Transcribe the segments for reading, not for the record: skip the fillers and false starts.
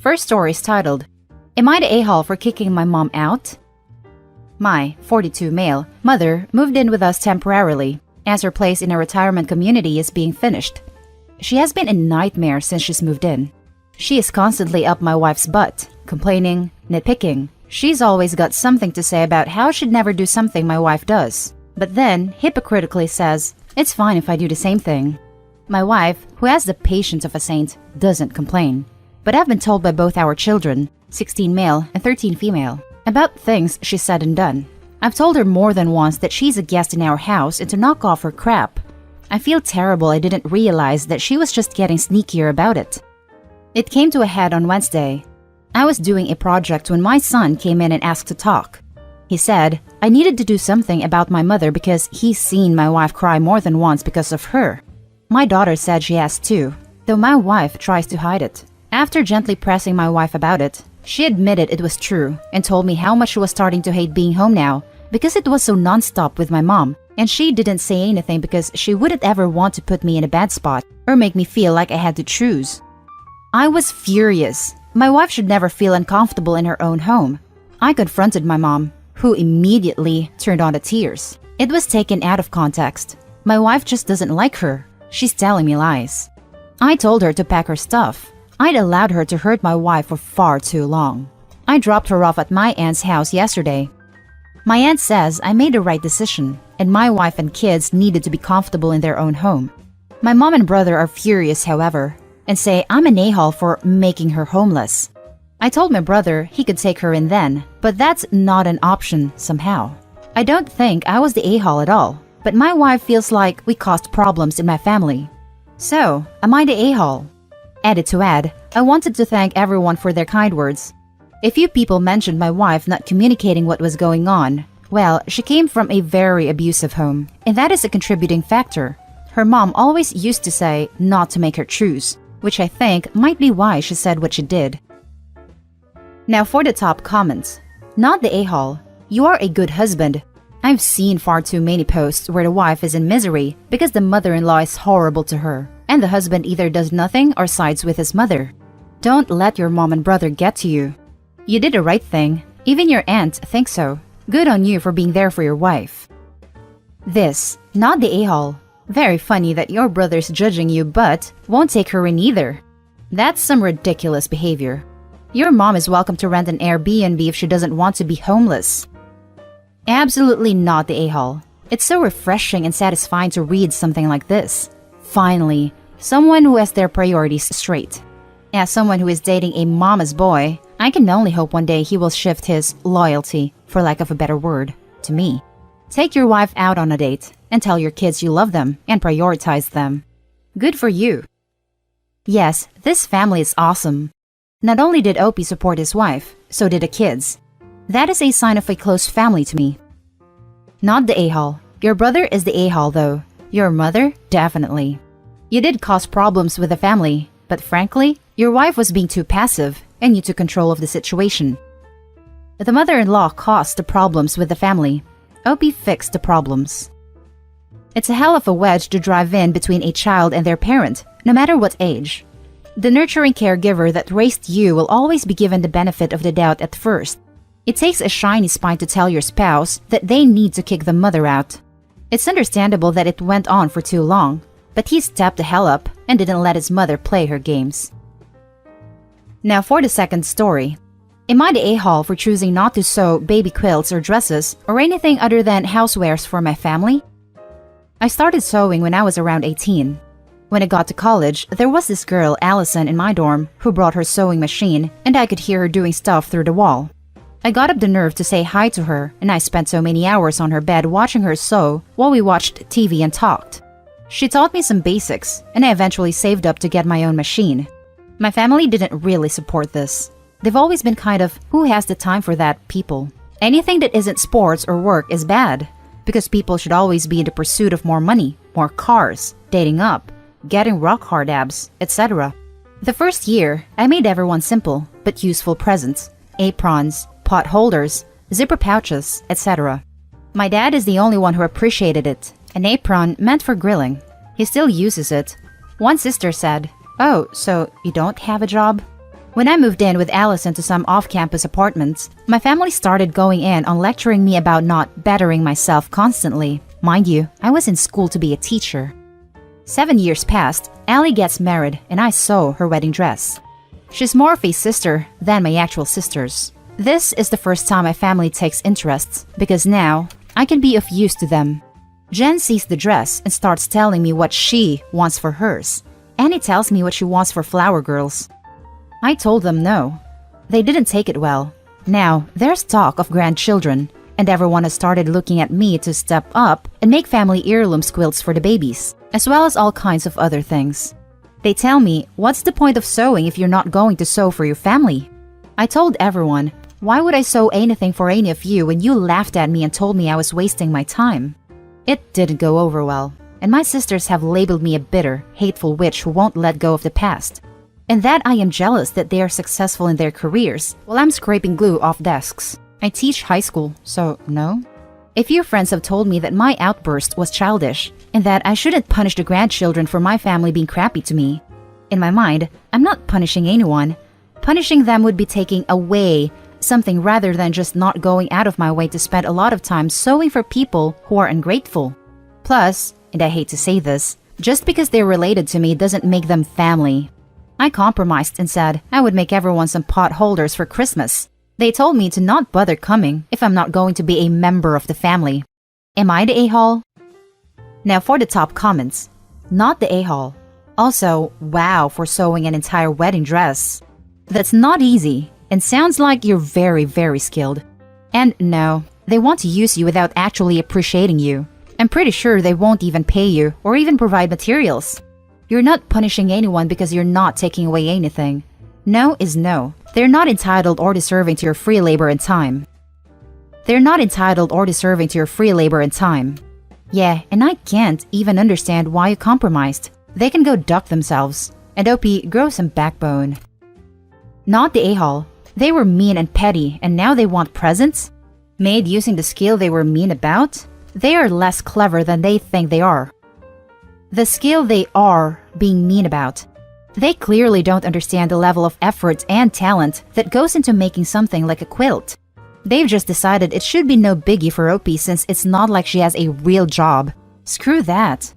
First story is titled, Am I the a-hole for kicking my mom out? My 42 male mother moved in with us temporarily as her place in a retirement community is being finished. She has been a nightmare since she's moved in. She is constantly up my wife's butt, complaining, nitpicking. She's always got something to say about how she'd never do something my wife does, but then hypocritically says, it's fine if I do the same thing. My wife, who has the patience of a saint, doesn't complain. But I've been told by both our children, 16 male and 13 female, about things she said and done. I've told her more than once that she's a guest in our house and to knock off her crap. I feel terrible I didn't realize that she was just getting sneakier about it. It came to a head on Wednesday. I was doing a project when my son came in and asked to talk. He said I needed to do something about my mother because he's seen my wife cry more than once because of her. My daughter said she has too, though my wife tries to hide it. After gently pressing my wife about it, she admitted it was true and told me how much she was starting to hate being home now because it was so nonstop with my mom, and she didn't say anything because she wouldn't ever want to put me in a bad spot or make me feel like I had to choose. I was furious. My wife should never feel uncomfortable in her own home. I confronted my mom, who immediately turned on the tears. It was taken out of context. My wife just doesn't like her. She's telling me lies. I told her to pack her stuff. I'd allowed her to hurt my wife for far too long. I dropped her off at my aunt's house yesterday. My aunt says I made the right decision, and my wife and kids needed to be comfortable in their own home. My mom and brother are furious, however, and say I'm an a-hole for making her homeless. I told my brother he could take her in then, but that's not an option somehow. I don't think I was the a-hole at all, but my wife feels like we caused problems in my family. So, am I the a-hole? Added to add, I wanted to thank everyone for their kind words. A few people mentioned my wife not communicating what was going on. Well, she came from a very abusive home, and that is a contributing factor. Her mom always used to say not to make her choose, which I think might be why she said what she did. Now for the top comments. Not the a-hole. You are a good husband. I've seen far too many posts where the wife is in misery because the mother-in-law is horrible to her, and the husband either does nothing or sides with his mother. Don't let your mom and brother get to you. You did the right thing. Even your aunt thinks so. Good on you for being there for your wife. This, not the a-hole. Very funny that your brother's judging you but won't take her in either. That's some ridiculous behavior. Your mom is welcome to rent an Airbnb if she doesn't want to be homeless. Absolutely not the a-hole. It's so refreshing and satisfying to read something like this. Finally, someone who has their priorities straight. As someone who is dating a mama's boy, I can only hope one day he will shift his loyalty, for lack of a better word, to me. Take your wife out on a date and tell your kids you love them and prioritize them. Good for you. Yes, this family is awesome. Not only did Opie support his wife, so did the kids. That is a sign of a close family to me. Not the a-hole. Your brother is the a-hole though. Your mother, definitely. You did cause problems with the family, but frankly, your wife was being too passive and you took control of the situation. The mother-in-law caused the problems with the family. Opie fixed the problems. It's a hell of a wedge to drive in between a child and their parent, no matter what age. The nurturing caregiver that raised you will always be given the benefit of the doubt at first. It takes a shiny spine to tell your spouse that they need to kick the mother out. It's understandable that it went on for too long, but he stepped the hell up and didn't let his mother play her games. Now for the second story. Am I the a-hole for choosing not to sew baby quilts or dresses or anything other than housewares for my family? I started sewing when I was around 18. When I got to college, there was this girl, Allison, in my dorm who brought her sewing machine, and I could hear her doing stuff through the wall. I got up the nerve to say hi to her, and I spent so many hours on her bed watching her sew while we watched TV and talked. She taught me some basics, and I eventually saved up to get my own machine. My family didn't really support this. They've always been kind of, who has the time for that people? Anything that isn't sports or work is bad, because people should always be in the pursuit of more money, more cars, dating up, getting rock-hard abs, etc. The first year, I made everyone simple but useful presents, aprons, pot holders, zipper pouches, etc. My dad is the only one who appreciated it. An apron meant for grilling. He still uses it. One sister said, "Oh, so you don't have a job?" When I moved in with Allison to some off-campus apartments, my family started going in on lecturing me about not bettering myself constantly. Mind you, I was in school to be a teacher. 7 years passed, Allie gets married, and I sew her wedding dress. She's more of a sister than my actual sisters. This is the first time my family takes interest, because now I can be of use to them. Jen sees the dress and starts telling me what she wants for hers. Annie tells me what she wants for Flower Girls. I told them no. They didn't take it well. Now, there's talk of grandchildren, and everyone has started looking at me to step up and make family heirlooms quilts for the babies, as well as all kinds of other things. They tell me, what's the point of sewing if you're not going to sew for your family? I told everyone, why would I sew anything for any of you when you laughed at me and told me I was wasting my time? It didn't go over well, and my sisters have labeled me a bitter, hateful witch who won't let go of the past. And that I am jealous that they are successful in their careers while I'm scraping glue off desks. I teach high school, so no. A few friends have told me that my outburst was childish and that I shouldn't punish the grandchildren for my family being crappy to me. In my mind, I'm not punishing anyone. Punishing them would be taking away something rather than just not going out of my way to spend a lot of time sewing for people who are ungrateful. Plus, and I hate to say this, just because they're related to me doesn't make them family. I compromised and said I would make everyone some pot holders for Christmas. They told me to not bother coming if I'm not going to be a member of the family. Am I the a-hole? Now for the top comments. Not the a-hole. Also, wow for sewing an entire wedding dress. That's not easy and sounds like you're very, very skilled. And no, they want to use you without actually appreciating you. I'm pretty sure they won't even pay you or even provide materials. You're not punishing anyone because you're not taking away anything. No is no. They're not entitled or deserving to your free labor and time. They're not entitled or deserving to your free labor and time. Yeah, and I can't even understand why you compromised. They can go duck themselves. And OP, grow some backbone. Not the a-hole. They were mean and petty, and now they want presents? Made using the skill they were mean about? They are less clever than they think they are. The skill they are being mean about. They clearly don't understand the level of effort and talent that goes into making something like a quilt. They've just decided it should be no biggie for OP since it's not like she has a real job. Screw that.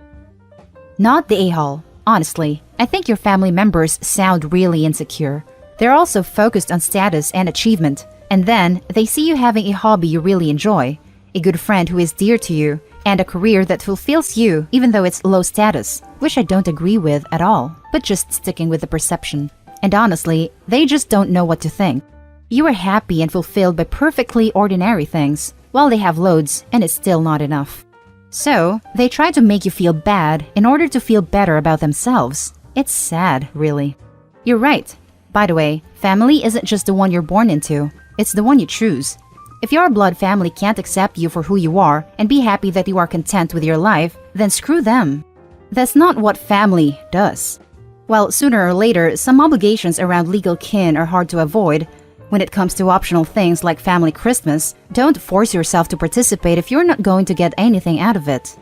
Not the a-hole. Honestly, I think your family members sound really insecure. They're also focused on status and achievement, and then they see you having a hobby you really enjoy, a good friend who is dear to you, and a career that fulfills you even though it's low status, which I don't agree with at all, but just sticking with the perception. And honestly, they just don't know what to think. You are happy and fulfilled by perfectly ordinary things, while they have loads and it's still not enough. So, they try to make you feel bad in order to feel better about themselves. It's sad, really. You're right. By the way, family isn't just the one you're born into, it's the one you choose. If your blood family can't accept you for who you are and be happy that you are content with your life, then screw them. That's not what family does. Well, sooner or later, some obligations around legal kin are hard to avoid. When it comes to optional things like family Christmas, don't force yourself to participate if you're not going to get anything out of it.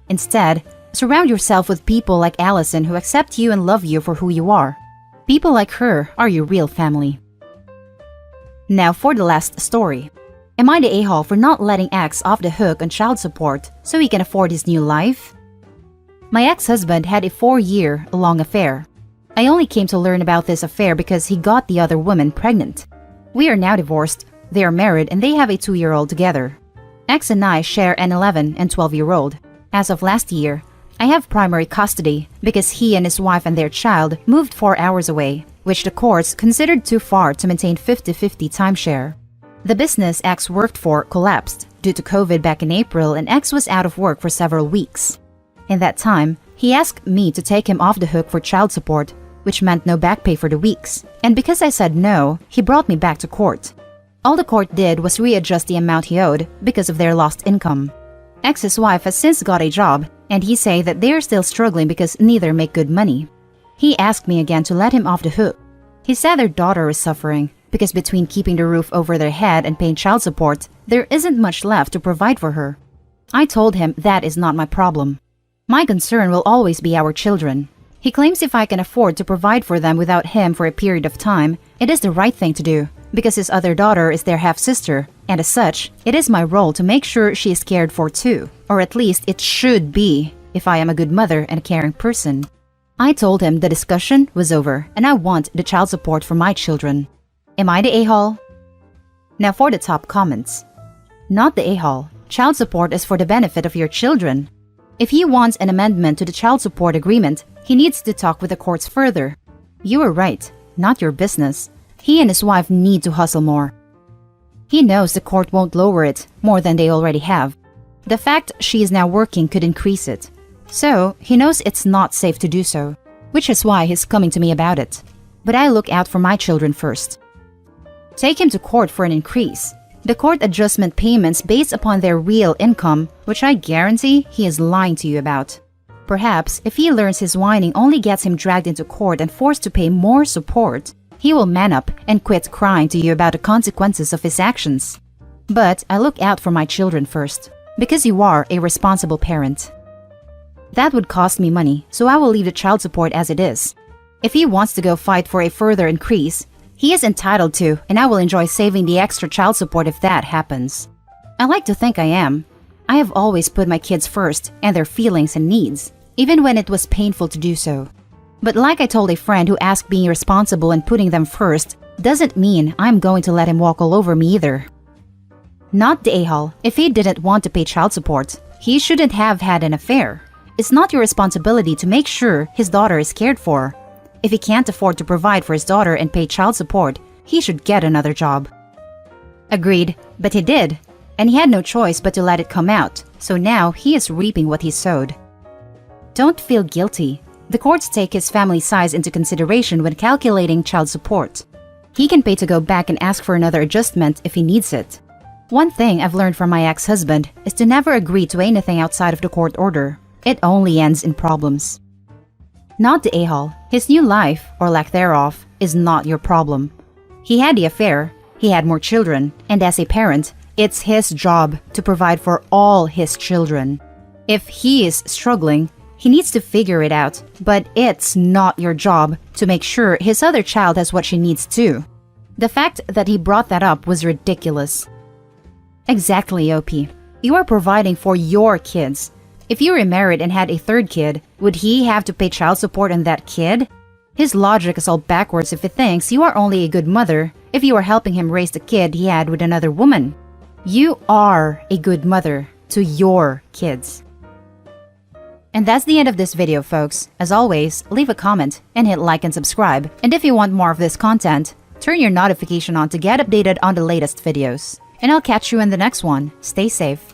Instead, surround yourself with people like Allison who accept you and love you for who you are. People like her are your real family. Now for the last story. Am I the a-hole for not letting X off the hook on child support so he can afford his new life? My ex-husband had a 4-year-long affair. I only came to learn about this affair because he got the other woman pregnant. We are now divorced, they are married, and they have a 2-year-old together. X and I share an 11 and 12-year-old. As of last year, I have primary custody because he and his wife and their child moved 4 hours away, which the courts considered too far to maintain 50-50 timeshare. The business X worked for collapsed due to COVID back in April, and X was out of work for several weeks. In that time, he asked me to take him off the hook for child support, which meant no back pay for the weeks. And because I said no, he brought me back to court. All the court did was readjust the amount he owed because of their lost income. X's wife has since got a job, and he say that they are still struggling because neither make good money. He asked me again to let him off the hook. He said their daughter is suffering because between keeping the roof over their head and paying child support, there isn't much left to provide for her. I told him that is not my problem. My concern will always be our children. He claims if I can afford to provide for them without him for a period of time, it is the right thing to do, because his other daughter is their half-sister, and as such, it is my role to make sure she is cared for too, or at least it should be, if I am a good mother and a caring person. I told him the discussion was over, and I want the child support for my children. Am I the a-hole? Now for the top comments. Not the a-hole. Child support is for the benefit of your children. If he wants an amendment to the child support agreement, he needs to talk with the courts further. You are right, not your business. He and his wife need to hustle more. He knows the court won't lower it more than they already have. The fact she is now working could increase it. So, he knows it's not safe to do so, which is why he's coming to me about it. But I look out for my children first. Take him to court for an increase. The court adjustment payments based upon their real income, which I guarantee he is lying to you about. Perhaps, if he learns his whining only gets him dragged into court and forced to pay more support, he will man up and quit crying to you about the consequences of his actions. But I look out for my children first, because you are a responsible parent. That would cost me money, so I will leave the child support as it is. If he wants to go fight for a further increase, he is entitled to, and I will enjoy saving the extra child support if that happens. I like to think I am. I have always put my kids first and their feelings and needs, even when it was painful to do so. But like I told a friend who asked, being responsible and putting them first doesn't mean I'm going to let him walk all over me either. Not the a-hole. If he didn't want to pay child support, he shouldn't have had an affair. It's not your responsibility to make sure his daughter is cared for. If he can't afford to provide for his daughter and pay child support, he should get another job. Agreed, but he did. And he had no choice but to let it come out, so now he is reaping what he sowed. Don't feel guilty. The courts take his family size into consideration when calculating child support. He can pay to go back and ask for another adjustment if he needs it. One thing I've learned from my ex-husband is to never agree to anything outside of the court order. It only ends in problems. Not the a-hole. His new life, or lack thereof, is not your problem. He had the affair, he had more children, and as a parent, it's his job to provide for all his children. If he is struggling, he needs to figure it out, but it's not your job to make sure his other child has what she needs too. The fact that he brought that up was ridiculous. Exactly, OP. You are providing for your kids. If you remarried and had a third kid, would he have to pay child support on that kid? His logic is all backwards if he thinks you are only a good mother if you are helping him raise the kid he had with another woman. You are a good mother to your kids. And that's the end of this video, folks. As always, leave a comment and hit like and subscribe. And if you want more of this content, turn your notification on to get updated on the latest videos. And I'll catch you in the next one. Stay safe.